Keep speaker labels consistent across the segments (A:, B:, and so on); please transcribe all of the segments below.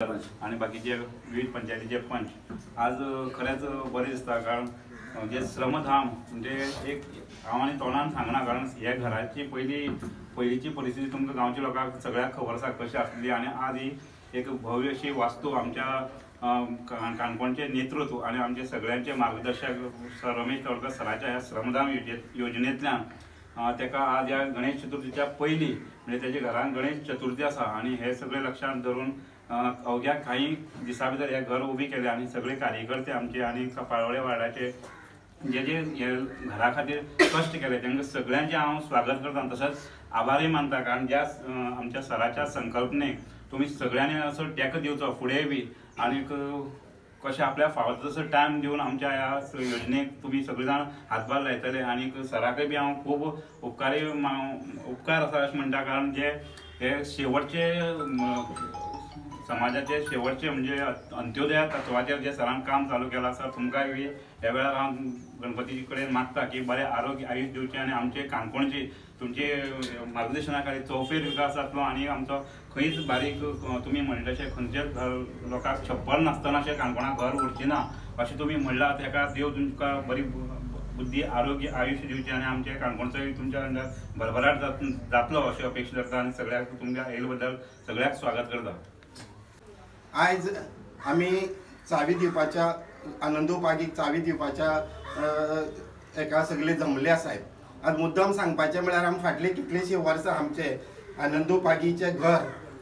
A: आणि बाकीचे विविध पंचायतीचे पंच आज खरेंच बरें दिसता। कारण जे श्रमधाम म्हणजे एक हांव तोंडान सांगना, कारण ह्या घराची पयलींची परिस्थिती तुमकां गांवच्या लोकांक सगळ्याक खबर आसा कशी आसली। आणि आज ही एक भव्य अशी वास्तू आमच्या काणकोणचे नेतृत्व आणि आमचे सगळ्यांचे मार्गदर्शक सर रमेश तळकर सराच्या ह्या श्रमधाम योजनेंतल्यान तेका आज ह्या गणेश चतुर्थीच्या पयलीं म्हणजे तेच्या घरान गणेश चतुर्थी आसा आणि हे सगळे लक्षात धरून अवघ्या काही दिसा भितर हे घर उबी केले आणि सगळे कार्यकर्ते आमचे आणि पाळोळे वार्डाचे जे हे घरा खातीर कश्ट केले तांकां सगळ्यांचे हांव स्वागत करता, तसंच आभारी मानता। कारण ज्या आमच्या सराच्या संकल्पनेक तुम्ही सगळ्यांनी असो टेको दिवचो फुडें बी आणि कशें आपल्या फावता तसो टायम दिवन आमच्या ह्या योजनेक तुम्ही सगळे जाण हातभार लायतले। आणि सराकय बी हांव खूब उपकार आसा अशें म्हणटा। कारण जे हे शेवटचे समाजाचे शेवटचे म्हणजे अंत्योदय तत्वाचेर जे सरान काम चालू केलां आसा, तुमकांय बी ह्या वेळार हांव गणपती कडेन मागता की बरें आरोग्य आयुश्य दिवचें आणि आमचे काणकोणची तुमचे मार्गदर्शना खातीर चौफेर विकास जातलो। आणि आमचो खंयच बारीक तुमी म्हणले तशें खंयचेच लोकांक छप्पन नासतना अशें काणकोणाक घर उरचें ना अशें तुमी म्हणलां। तेका देव तुमकां बरी बुद्धी आरोग्य आयुश्य दिवचें आणि आमचे काणकोणचोय तुमच्या अंडर भरभराट जातलो अशी अपेक्षा करता। आणि सगळ्याक तुमच्या येयले बद्दल सगळ्याक स्वागत करता।
B: आज आम्ही चावी दिवपाच्या आनंदोपागीक चावी दिवपाच्या एका सगळे जमले आसात। आज मुद्दाम सांगपाचें म्हळ्यार आमी फाटले कितलीशीं वर्सां आमचे आनंदोपागीचें घर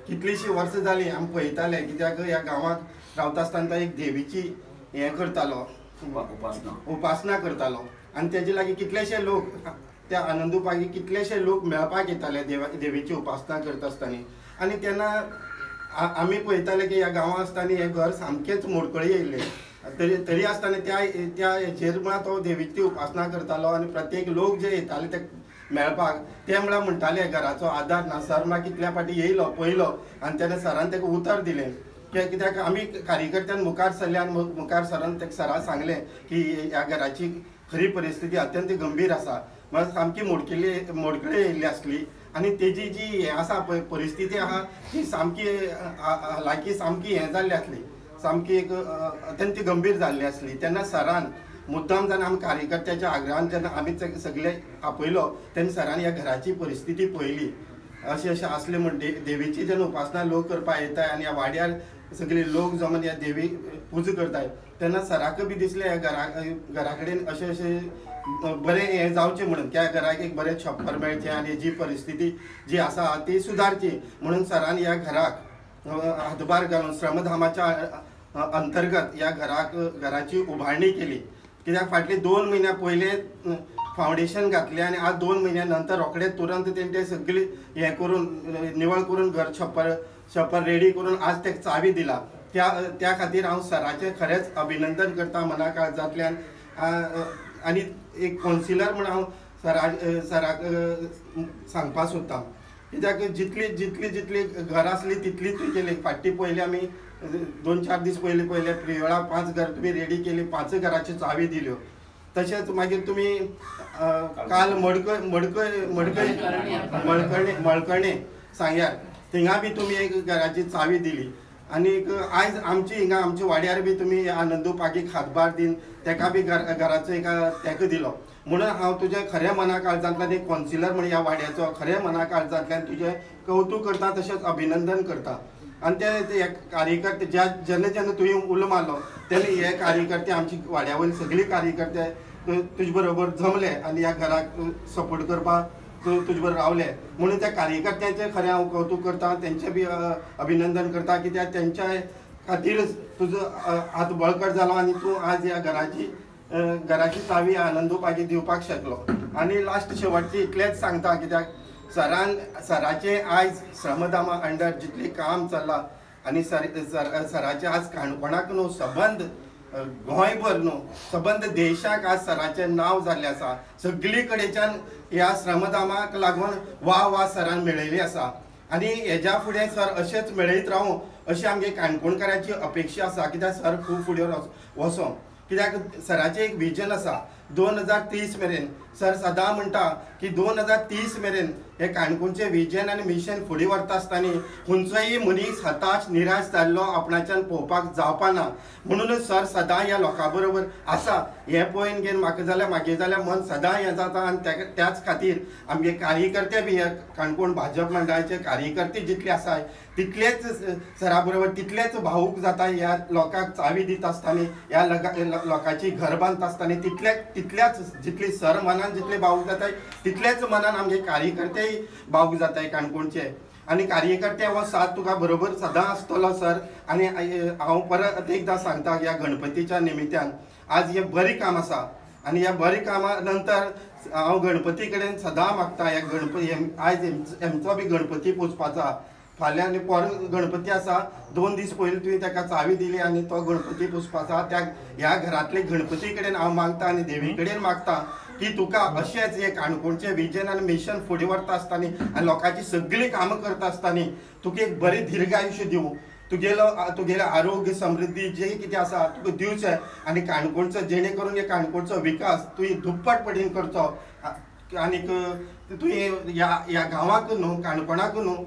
B: कितलीशीं वर्सां जालीं आमी पळयताले, कित्याक ह्या गांवांत रावता आसतना एक देवीची हें करतालो उपासना करतालो आनी तेजे लागीं कितलेशे लोक त्या आनंदोपागीक कितलेशे लोक मेळपाक येताले देवीची उपासना करता आसतना। आनी तेन्ना आमी पळयताले की ह्या गांवांत आसतना हें घर सामकेंच मोडकळी येयल्लें, तरी आसतना त्या हेचेर म्हळ्यार तो देवीची उपासना करतालो आणि प्रत्येक लोक जे येताले ते मेळपाक ते म्हळ्यार म्हणटाले घराचो आदार ना। सर म्हळ्यार कितल्या फाटी येयलो पळयलो आनी तेन्ना सरान ताका उतर दिलें, कित्याक आमी कार्यकर्त्यान मुखार सरले आनी मुखार सरान ताका सराक सांगलें की ह्या घराची खरी परिस्थिती अत्यंत गंभीर आसा, म्हळ्यार सामकी मोडकळी येयल्ली आसली। आणि तेजी जी हें आसा पळय परिस्थिती आहा ती सामकी हालाकी सामकी हें जाल्ली आसली, सामकी एक अत्यंत गंभीर जाल्ली आसली। तेन्ना सरान मुद्दाम जावन आमी कार्यकर्त्याच्या आग्रहान जेन्ना आमी सगळे आपयलो तेन्ना सरान ह्या घराची परिस्थिती पळयली। अशें आसलें म्हण देवीची जेन्ना उपासना लोक करपाक येताय आनी ह्या वाड्यार सगळे लोक जमून ह्या देवी पुजा करताय तेन्ना सराक बी दिसलें ह्या घरा कडेन अशें बरें हें जावचें म्हणून त्या घराक एक बरें छप्पर मेळचें आनी जी परिस्थिती जी आसा ती सुदारची म्हणून सरान ह्या घराक हातभार घालून श्रमधामाच्या अंतर्गत ह्या घराची उभारणी केली। कित्याक फाटले 2 म्हयन्या पयले फावंडेशन घातलें आनी आज 2 म्हयन्या नंतर रोखडेच तुरंत तेंचे सगळी हें करून निवळ करून घर छप्पर रेडी करून आज तेका चावी दिला। त्या खातीर हांव सराचें खरेंच अभिनंदन करता मना काळजांतल्यान। आनी एक कावन्सिलर म्हण हांव सराक सांगपाक सोदतां, कित्याक जितली घर आसली तितलीच केली। फाटी पयली आमी 2-4 दीस पयले प्रिवेळा 5 घर तुमी रेडी केली, 5 घराच्यो चावी दिल्यो। तशेंच मागीर तुमी काल मळकर्णे सांग्यार थिंगा बी तुमी एक घराची चावी दिली। आनी आयज हिंगा आमच्या वाड्यार बी तुमी आनंदोपागीक हातभार दिन तेका बी घराचो एका तेका दिलो। म्हणून हांव तुजें खऱ्या मना काळजांतल्यान एक कावन्सिलर म्हण ह्या वाड्याचो खऱ्या मना काळजांतल्यान तुजें कौतुक करता, तशेंच अभिनंदन करता। आनी ते कार्यकर्ते जेन्ना तुवें उलो मारलो तेन्ना हे कार्यकर्ते आमची वाड्या वयले सगळे कार्यकर्ते तुजे बरोबर जमले आनी ह्या घराक सपोर्ट करपाक तुजे बरोबर रावले। म्हणून त्या कार्यकर्त्यांचें खरें हांव कौतुक करता, तेंचें बी अभिनंदन करता, कित्याक तेंच्या खातीरच तुजो हात बळकट जालो आनी तूं आज ह्या घराची चावी आनंदोपागीक दिवपाक शकलो। आनी लास्ट शेवटची इतलेंच सांगता, कित्याक सराचें आयज श्रमधामा अंडर जितलें काम चल्लां आनी सराचें आज काणकोणाक न्हू सबंद गोंयभर न्हू सबंद देशाक आज सराचें नांव जाल्लें आसा। सगळी कडेच्यान ह्या श्रमधामाक लागून वा सरान मेळयली आसा आनी हेज्या फुडें सर अशेंच मेळयत रावूं अशी आमगे काणकोणकारांची अपेक्षा आसा। कित्याक सर खूब फुडें वचों, कित्याक सराचें एक विजन आसा 2030 मेरेन। सर सदां म्हणटा की 2030 मेरेन हे काणकोणचे विजन आनी मिशन फुडें व्हरता आसतना खंयचोय मनीस हताश निराश जाल्लो आपणाच्यान पळोवपाक जावपाना म्हणूनच सर सदां ह्या लोकां बरोबर आसा हे पळोवन घेवन म्हाका जाल्यार मागे जाल्यार मन सदां हें जाता आनी त्याच खातीर आमगे कार्यकर्ते बी हे काणकोण भाजप मंडळाचे कार्यकर्ते जितले आसाय तितलेच सरा बरोबर तितलेच भावूक जाता ह्या लोकांक चावी दित आसतना ह्या लोकांची घर बांदत आसतना तितल्याच जितली सर मनान जितले भावूक जाताय तितलेच मनान आमगे कार्यकर्तेय भावूक जाताय काणकोणचे आनी कार्यकर्ते हो साथ तुका बरोबर सदां आसतलो सर आनी हांव परत एकदां सांगता ह्या गणपतीच्या निमित्यान आज हे बरें काम आसा आनी ह्या बरें कामा नंतर हांव गणपती कडेन सदां मागता ह्या गणपती आयज हेंचो बी गणपती पुजपाचो फाल्यां आनी पर गणपती आसा 2 दीस पयलीं तुवें ताका चावी दिली आनी तो गणपती पुजपाचो त्या ह्या घरांतले गणपती कडेन हांव मागता आनी देवी कडेन मागता की तुका अशेंच हे काणकोणचे विजन आनी मिशन फुडें व्हरता आसतना आनी लोकांची सगळीं कामां करता आसतना तुका एक बरें दीर्घ आयुश्य दिवं तुगेलें आरोग्य समृद्धी जे कितें आसा तुका दिवचें आनी काणकोणचो जेणे करून हे काणकोणचो विकास तुवें दुप्पट पटीन करचो आनीक तुवें ह्या गांवांक न्हू काणकोणाक न्हू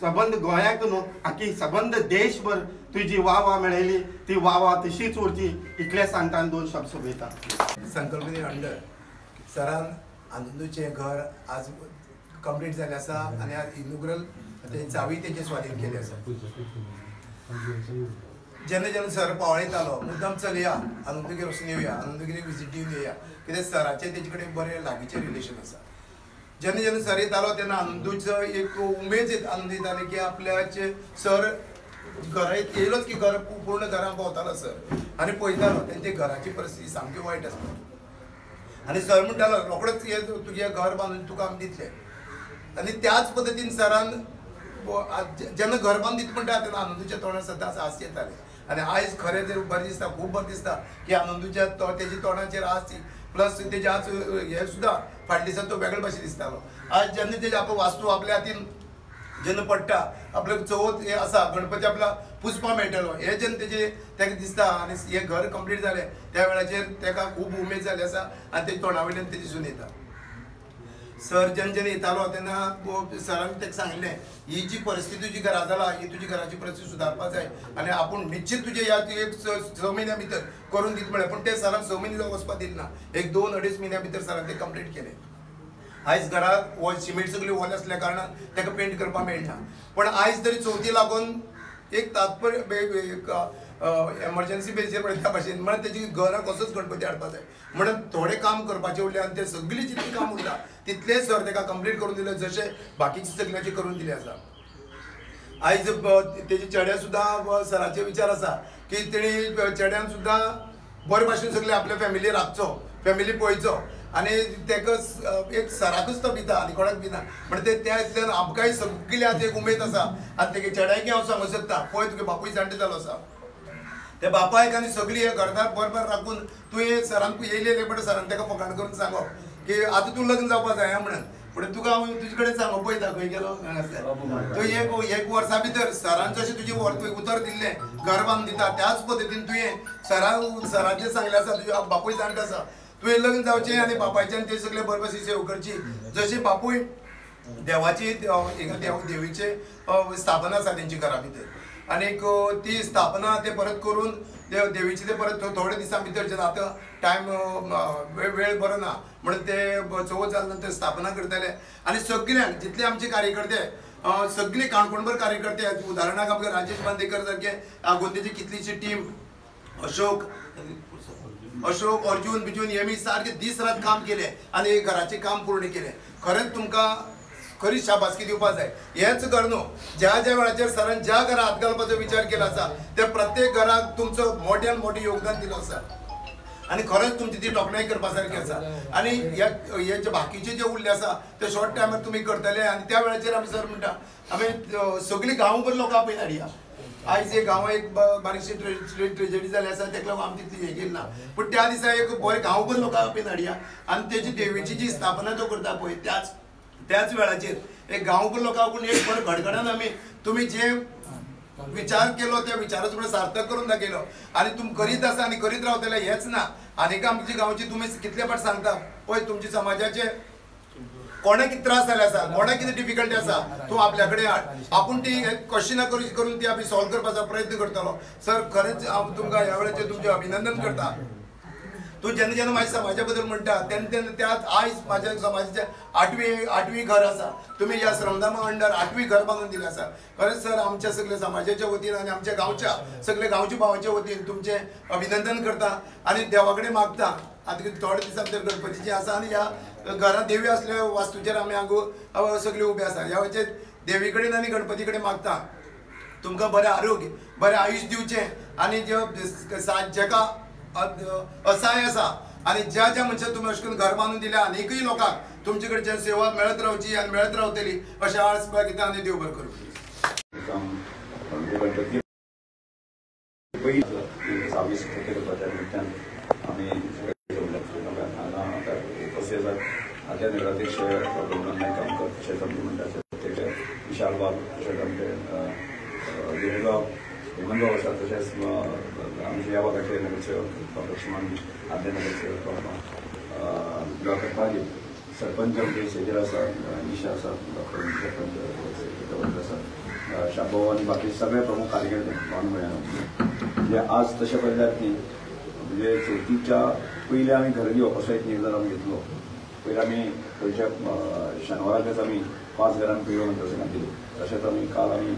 B: सबंद गोंयाक न्हू आख्खी सबंद देशभर तुजी वाह मेळयली ती वाह तशीच उरची इतलें सांगता आनी 2 शब्द सोंपयता
C: संकल्पने अंडर सरान आनंदूचें घर आज कंप्लीट जालें आसा आनी आज इनॉग्रल ते चावी तेजे स्वाधीन केली आसा जेन्ना जेन्ना सर पावळे येतालो मुद्दाम चल या आनंदुगेर वचून येवया आनंदुगेर विजीट दिवन येवया कित्याक सराचें तेजे कडेन बरें लागींचें रिलेशन आसा जेन्ना जेन्ना सर येतालो तेन्ना आनंदूचो एक उमेद आनंद येताली की आपल्याचे सर घरा येयलोच की घर पूर्ण घरां भोंवतालो सर आनी पळयतालो तेंचे घराची परिस्थिती सामकी वायट आसता आनी सर म्हणटालो रोखडोच हे तुजें घर बांदून तुका आमी दितले आनी त्याच पद्दतीन सरान जेन्ना घर बांदून दिता म्हणटा तेन्ना आनंदूच्या तोंडार सदांच हांस येतालें आनी आयज खरें तें बरें दिसता खूब बरें दिसता की आनंदूच्या तेजे तोंडाचेर हांस प्लस तेजे आज हे सुद्दां फाटल्या दिसांनी तो वेगळे भाशेन दिसतालो आज जेन्ना तेजे आपलो वास्तू आपल्या हातीन जेन्ना पडटा आपले चवथ हे आसा गणपती आपला पुजपा मेळटलो हे जेन्ना तेका दिसता आनी हे घर कंप्लीट जालें त्या वेळाचेर तेका खूब उमेद जाली आसा आनी तेजे तोंडा वयल्यान ते दिसून येता सर जेन्ना येतालो तेन्ना सरान तेका सांगलें ही जी परिस्थिती तुजी घरा जाला ही तुजी घराची परिस्थिती सुदारपाक जाय आनी आपूण निश्चित तुजे ह्या एक 6 म्हयन्या भितर करून दिता म्हळ्यार पूण ते सरान 6 म्हयने वचपाक दिले ना एक 2-2.5 म्हयन्या भितर सरान ते कंप्लीट केलें आयज घराक सिमेंट सगळी वॉल आसल्या कारणान तेका पेंट करपाक मेळना पण आयज तरी चवथी लागून एक तात्पर्य एमर्जन्सी बेजीर पळय त्या भाशेन म्हळ्यार तेजी घरां कसोच गणपती हाडपाक जाय म्हणून थोडें काम करपाचें उरलें आनी तें सगळीं जितलें काम उरता तितलें सर तेका कंप्लीट करून दिलें जशें बाकीची सगळ्यांची करून दिलें आसा आयज तेजे चेड्या सुद्दां सराचे विचार आसा की तेणी चेड्यान सुद्दां बरे भाशेन सगळे आपल्या फॅमिली राखचो फॅमिली पळयचो आनी तेका एक सराकूच तो भिता आनी कोणाक भिना म्हणजे त्या इतल्यान आमकांय सगळी आतां एक उमेद आसा आनी तेगे चेड्याकय हांव सांगूंक सोदता पळय तुगे बापूय जाणटो जालो आसा त्या बापायक आनी सगळी हे घरदार बरोबर राखून तुवें सरांक येयलेले बट सरान तेका फकाण करून सांगप की आतां तूं लग्न जावपाक जाय म्हणून पूण तुका हांव तुजे कडेन सांगप पळयता खंय गेलो तूं एक वर्सा भितर सरान जशें तुजें उतर दिल्लें घर बांदून दिता त्याच पद्दतीन तुवें सराचें सांगलें आसा तुजो बापूय जाणटो आसा तुवें लग्न जावचें आनी बापायच्यान ते सगळे बरोबर सेव करची जशी बापूय देवाची देवीचे स्थापना आसा तेंची घरा भितर आनीक ती स्थापना ते परत करून देवीची ते परत थोडे दिसां भितर जेन्ना आतां टायम वेळ बरो ना म्हणून ते चवथ जाले नंतर स्थापना करतले आनी सगळ्यांक जितले आमचे कार्यकर्ते सगळे काणकोणभर कार्यकर्ते उदाहरणाक आमकां राजेश बांदेकर सारके आगोंदेची कितलीशी टीम अशोक अर्जुन बिजून हेमी सारखे दीस रात काम केले आनी घराचे काम पूर्ण केले खरेंच तुमकां खरी शाबासकी दिवपाक जाय हेच घर न्हू ज्या वेळाचेर सरान ज्या घरा हात घालपाचो विचार केला आसा त्या प्रत्येक घराक तुमचो मोठ्यान मोठें योगदान दिलो आसा आनी खरेंच तुमची ती तोखणाय करपा सारकी आसा आनी हे जे बाकीचे जे उरले आसा ते शॉर्ट टायमार तुमी करतले आनी त्या वेळाचेर आमी सर म्हणटा आमी सगळीं गांवभर लोकां पळय हाडया आयज एक गांवां एक बारीकशी ट्रेजेडी जाली आसा तेका लागून आमी तितली हें केली ना पूण त्या दिसा एक बरें गांवभर लोकां पळय हाडया आनी तेजी देवीची जी स्थापना तो करता पळय त्याच वेळाचेर एक गांवभर लोकां पूण एक बरें घडघडन आमी तुमी जे विचार केलो त्या विचाराचो म्हणून सार्थक करून दाखयलो आनी तुमी करीत आसा आनी करीत रावतले हेच ना आनीक आमची गांवची तुमी कितले फावट सांगता पळय तुमच्या समाजाचे कोणाक किती त्रास जाले आसा, कोणाक किती डिफिकल्टी आसा, तूं आपल्या कडेन हाड. आपूण ती क्वेश्चनां करून ती आमी सॉल्व करपाचो प्रयत्न करतलो. सर खरेंच हांव तुमकां ह्या वेळेचेर तुमचें अभिनंदन करता. तूं जेन्ना जेन्ना म्हाज्या समाजा बद्दल म्हणटा तेन्ना तेन्ना त्यात आयज म्हाज्या समाजाचें आठवी घर आसा. तुमी ह्या श्रमधामा अंडर 8वी घर बांदून दिलें आसा. खरेंच सर आमच्या सगळ्या समाजाच्या वतीन आनी आमच्या गांवच्या सगळ्या गांवच्या भावाच्या वतीन तुमचें अभिनंदन करता आनी देवा कडेन मागता. आतां थोडे दीस आमच्या गणपतीचें आसा आनी ह्या घरांत देवी असल्या वास्तूचेर आमी हांगो सगळे उबे आसा. ह्या वेळेचेर देवी कडेन आनी गणपती कडेन मागता तुमकां बरें आरोग्य बरें आयुश्य दिवचें आनी जेका असाय आसा आनी ज्या ज्या मनशाक तुमी अशें करून घर बांदून दिल्या आनीकय लोकांक तुमचे कडच्यान सेवा मेळत रावची आनी मेळत रावतली अशें आस बागिता आनी देव बरें करूं.
D: आद्या नगराध्यक्ष विशाल बाब तशेंच आमचे देवगांव हेमंतगांव आसा तशेंच आमचे ह्या भागाचे नगरसेवक लक्ष्मण आद्य नगरसेवक डॉक्टर पाजी सरपंच आमचे शेजर आसा निशा आसा डॉक्टर सरपंच आसा शाबो आनी बाकी सगळे प्रमुख कार्यकर्ते पावन मेळ्ळ्या. म्हणजे आज तशें पळयल्यार न्ही म्हणजे चवथीच्या पयलीं आमी घर घेवप असो एक निर्धार आमी घेतलो. पयलीं आमी खंयच्या शेनवाराकच आमी 5 घरांक पिळो मतदारसंघात दिली. तशेंच आमी काल आमी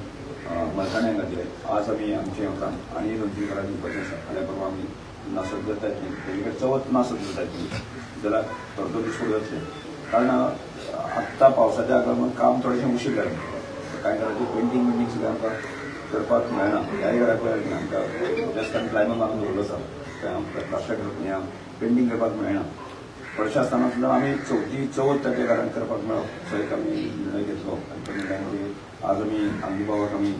D: मलकाण्यांक घातले. आज आमी आमचे हांगा आनी 2-3 घरां दिवपाचें आसा. फाल्यां परवा आमी नासत जातात न्ही तेजे चवथ नासत जातात न्ही जाल्यार थोडो दीस फुडें वतले. कारण आत्तां पावसाच्या आगमन काम थोडेशें उशीर जालें. कांय घरांची पेंटींग सुद्दां आमकां करपाक मेळना. ह्याय घराक आमकां जस्ट आमी क्लायमर मारून दवरलो आसा प्लास्टर पेंटींग करपाक मेळना. थोडेशें आसतना सुद्दां आमी चवथ ताच्या घरान करपाक मेळप असो एक आमी निर्णय घेतलो. आनी त्या निर्णयान आज आमी आमगे बाबाक आमी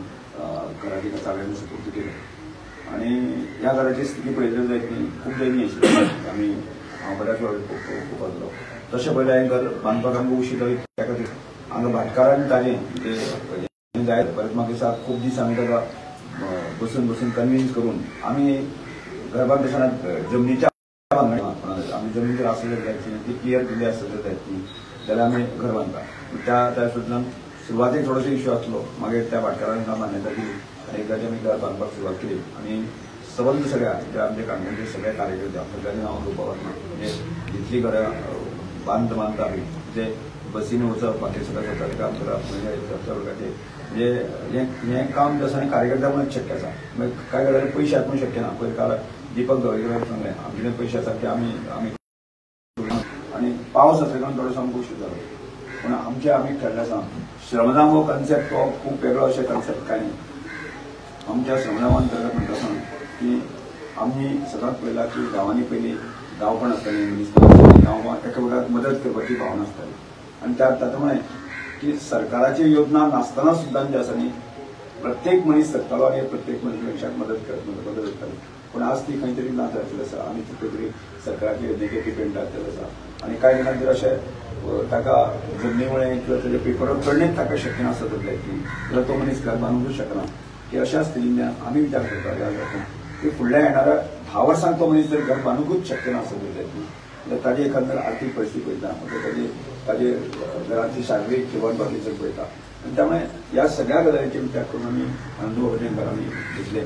D: घराची चाव्यांनी सुपूर्द केली. आनी ह्या घराची स्थिती पळयली जायत न्ही खूब दयनीय आशिल्ली. आमी हांव बऱ्याच वेळ खूब आसलो. तशें पयलें हें घर बांदपाक आमकां उशीर जाली. त्या खातीर हांगा भाटकारान ताजें म्हणजे जायत परत म्हाका दिसता खूब दीस आमी ताका बसून कन्विन्स करून आमी घर बांदतना जमनीच्या आमी जमनीचेर आसले जायची ती क्लियर केल्ली आसले जायत न्ही जाल्यार आमी घर बांदता. त्या हितूंतल्यान सुरवातेक थोडोसो इश्यू आसलो. मागीर त्या भाटकारान आमकां मान्यता दिली आनी एकदांची आमी घर बांदपाक सुरवात केली. आनी सबंद सगळ्या जे आमचे काणकोणचे सगळे कार्यकर्ते सगळ्यांनी हांव घेवपाक वचना म्हणजे जितली घरां बांदता आमी जे बसीन वचप बाकी सगळें जाता काम करप वर्गाचे म्हणजे हें काम जे आसा न्ही कार्यकर्त्यां शक्य आसा. मागीर कांय वेळार पयशे आत्मूय शक्य ना. पयर काल दीपक गवळीकर सांगलें आमचे पयशे आसा की आमी आनी पावस जातले कारण थोडोसो आमकां उशीर जालो. पूण आमी ठरलें आसा श्रमधाम हो कन्सेप्ट हो खूब वेगळो अशें कन्सेप्ट कांय न्ही. आमच्या श्रमधामान म्हणटा आसतना की आमी सदांच पळयलां की गांवांनी पयलीं गांवपण आसतालीं मनीस गांवांत एकामेकाक मदत करपाची भावना आसताली. आनी तातूंत म्हळें की सरकाराच्यो योजना नासतना सुद्दां जे आसा न्ही प्रत्येक मनीस जगतालो आनी प्रत्येक मनीस मनशाक मदत करतालो. पूण आज ती खंय तरी ना जातली आसा. आमी खंय तरी सरकाराचे योजनेचेर डिपेंड जातले आसा. आनी कांय जाणांचेर अशें ताका जमनीमुळे किंवा ताचे पेपर चडणेच ताका शक्य नासत जायत न्ही जाल्यार तो मनीस घर बांदूंकूच शकना. की अशा स्थितींतल्यान आमी विचार करता की फुडल्या येणाऱ्या 10 वर्सांक तो मनीस जर घर बांदूंकूच शक्य नासत जायत न्ही जाल्यार ताजी एकंदर आर्थीक परिस्थिती पळयता ताजे घरांतली शारिरीक किंवा बाकीचें पळयता. आनी त्यामुळे ह्या सगळ्या गजालींचे विचार करून आमी आनंदबाबाचें घर आमी घेतलें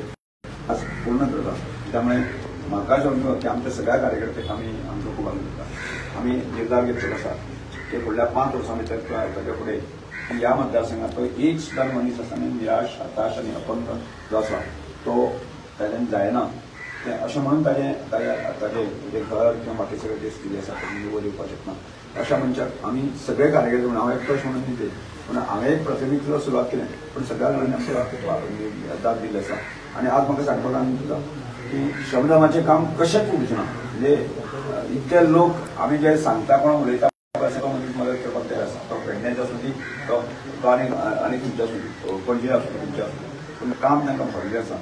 D: आज पूर्ण करता. त्यामुळे म्हाका अशें म्हणटा की आमच्या सगळ्या कार्यकर्त्यांक आमी आमचो खूब आनंद जाता. आमी निर्धार घेतलेलो आसा की फुडल्या 5 वर्सां भितर किंवा ताच्या फुडें ह्या मतदारसंघात तो एक सुद्दां मनीस आसा न्ही निराश हताश आनी अपंग जो आसा तो ताच्यान जायना तें अशें म्हणून ताजें घर किंवा बाकी सगळे जे स्थिती आसा ती निवड दिवपाक शकना. अशा मनशाक आमी सगळे कार्यकर्ते म्हणून हांव एकटोच म्हणून न्ही ते पूण हांवें एक प्रतिनिधीत्व सुरवात केलें पूण सगळ्या जाणांनी दाद दिल्ली आसा. आनी आज म्हाका सांगपाक आनंद जाता की श्रमधामाचें काम कशेंच उरचें ना. म्हणजे इतले लोक आमी जे सांगता कोण उलयता तो मनीस मदत करपाक तयार आसा. तो पेडण्याचो आसूं दी तो आनी खंयचो आसूं पणजे आसूं खंयचो आसूं पूण काम तांकां भरलें आसा.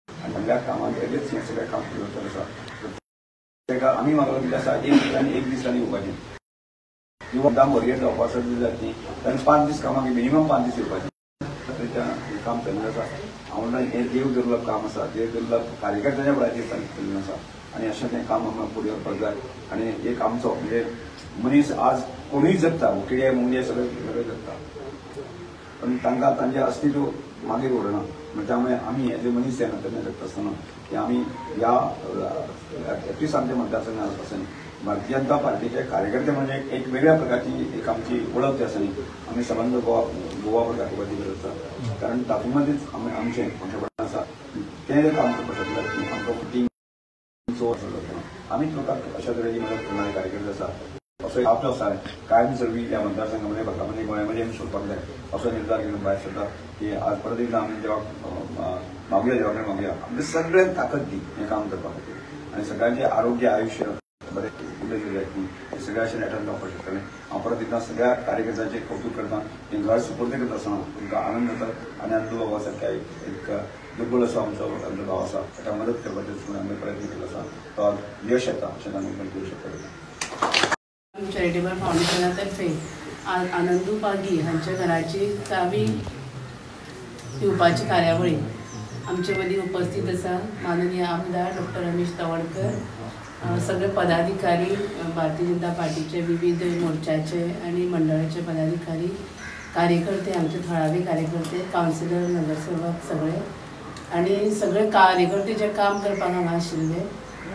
D: आनी व्हडल्या कामान तेजेच हें सगळें काम करपाचें आसा. ताका आमी म्हाका कितें आसा एक दिसांनी येवपाचें किंवा काम भरगेर जावपाक सगळें जाता न्ही तांणी 5 दीस कामाक मिनिमम 5 दीस येवपाचें काम केल्लें आसा. हांव म्हणटा हें देव दुर्लभ काम आसा. देव दुर्लभ कार्यकर्त्याच्या बळाचेर ताणें केल्लें आसा. आनी अशें तें काम आमकां फुडें व्हरपाक जाय. आनी एक आमचो म्हणजे मनीस आज कोणीय जगता किडे मुंगे सगळे जगता पण तांकां तांचें अस्तित्व मागीर उरना त्यामुळे आम्ही एज ए मनीस या नात्याने जगत असताना की आम्ही या 31 आमच्या मतदारसंघापासून भारतीय जनता पार्टीचे कार्यकर्ते म्हणजे एक वेगळ्या प्रकारची एक आमची ओळख जी आसा न्ही आमी सबंद गोवा प्रकारची करत आसा कारण तातूंतच आमचें पंतप्रधान आसा तें काम करपाक शकता की आमकां फुटींग आमीच लोकांक अशा तरेची मदत करणारे कार्यकर्ते आसा असो आपलो आसा कायम सर्वी या मतदारसंघामध्ये भारतामध्ये गोंयामध्ये आमी सोडपाक जाय असो निर्धार घेवन भायर सरता की आज परत एकदा आमी जेव्हा मागुया जबाबदारी मागुया आमचे सगळ्यांक ताकद दी हें काम करपा खातीर आनी सगळ्यांचें आरोग्य आयुश्य बरें उलयले जाय की सगळ्याचे नेटान जावपाक शकतलें हांव परत एकदा सगळ्या कार्यकर्त्यांचें कौतुक करता हें घर सुपूर्द करता आसतना तुमकां आनंद जाता आनी अंदू बाबा सारक्या एक दुर्बळ असो आमचो भाव आसा ताका मदत करपाचें आमी प्रयत्न केलो आसा तो आज यश येता अशें आमी करू शकता
E: चॅरिटेबल फाउंडेशनातर्फे आनंदू पागी हांच्या घराची चावी दिवपाची कार्यावळी आमचे मदीं उपस्थित आसा माननीय आमदार डॉक्टर रमेश तवडकर सगळे पदाधिकारी भारतीय जनता पार्टीचे विविध मोर्चाचे आणि मंडळाचे पदाधिकारी कार्यकर्ते आमचे थळावे कार्यकर्ते कावन्सिलर नगरसेवक सगळे आणि सगळे कार्यकर्ते जे काम करपाक हांगा आशिल्ले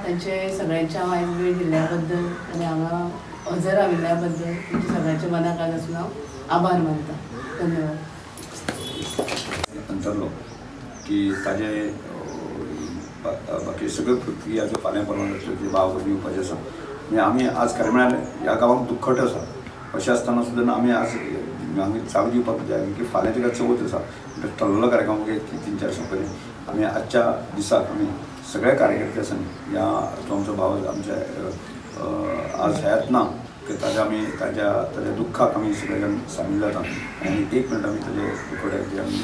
E: तांचे सगळ्यांचे हांव आयज वेळ दिल्ल्या बद्दल आनी हांगा हजर राविल्ल्या बद्दल तुमच्या सगळ्यांच्या मनाक आज आसून हांव आभार मानता धन्यवाद
D: अंतरलो की ताजे बाकी सगळ्यो प्रक्रिया ज्यो फाल्यां परवां जातल्यो त्यो भाव दिवपाचें आसा म्हणजे आमी आज खरें म्हळ्यार ह्या गांवांक दुख्खट आसा अशें आसतना सुद्दां आमी आज आमी चावी दिवपाक जाय की फाल्यां तिका चवथ आसा थल्लो कार्यक्रम 3-4 वर्सां पयलीं आमी आजच्या दिसाक आमी सगळे कार्यकर्ते आसा ह्या तो आमचो भाव आमच्या आज हयात ना की ताज्या आमी ताज्या दुख्खाक आमी सगळे जाण सामील जाता आनी 1 मिनट आमी ताजे दुखोड्याक आमी